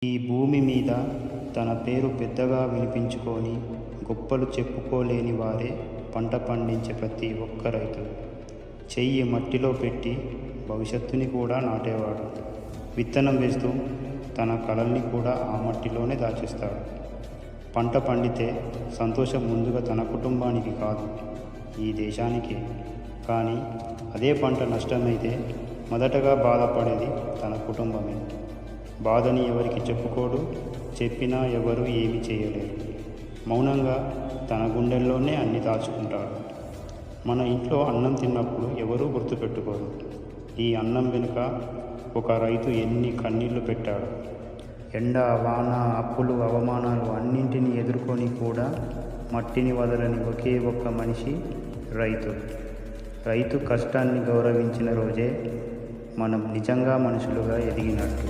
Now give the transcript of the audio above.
ఈ భూమి మీద తన పేరు పెద్దగా వినిపించుకొని గొప్పలు చెప్పుకోలేని వారే పంట పండించే ప్రతి ఒక్క రైతు. చెయ్యి మట్టిలో పెట్టి భవిష్యత్తుని కూడా నాటేవాడు. విత్తనం వేస్తూ తన కలల్ని కూడా ఆ మట్టిలోనే దాచేస్తాడు. పంట పండితే సంతోషం ముందుగా తన కుటుంబానికి కాదు, ఈ దేశానికి. కానీ అదే పంట నష్టమైతే మొదటగా బాధపడేది తన కుటుంబమే. బాధని ఎవరికి చెప్పుకోడు, చెప్పినా ఎవరు ఏమీ చేయలేరు. మౌనంగా తన గుండెల్లోనే అన్ని దాచుకుంటాడు. మన ఇంట్లో అన్నం తిన్నప్పుడు ఎవరూ గుర్తుపెట్టుకోరు, ఈ అన్నం వెనుక ఒక రైతు ఎన్ని కన్నీళ్లు పెట్టాడు. ఎండ, వాన, అప్పులు, అవమానాలు అన్నింటినీ ఎదుర్కొని కూడా మట్టిని వదలని ఒకే ఒక్క మనిషి రైతు. రైతు కష్టాన్ని గౌరవించిన రోజే మనం నిజంగా మనుషులుగా ఎదిగినట్టు.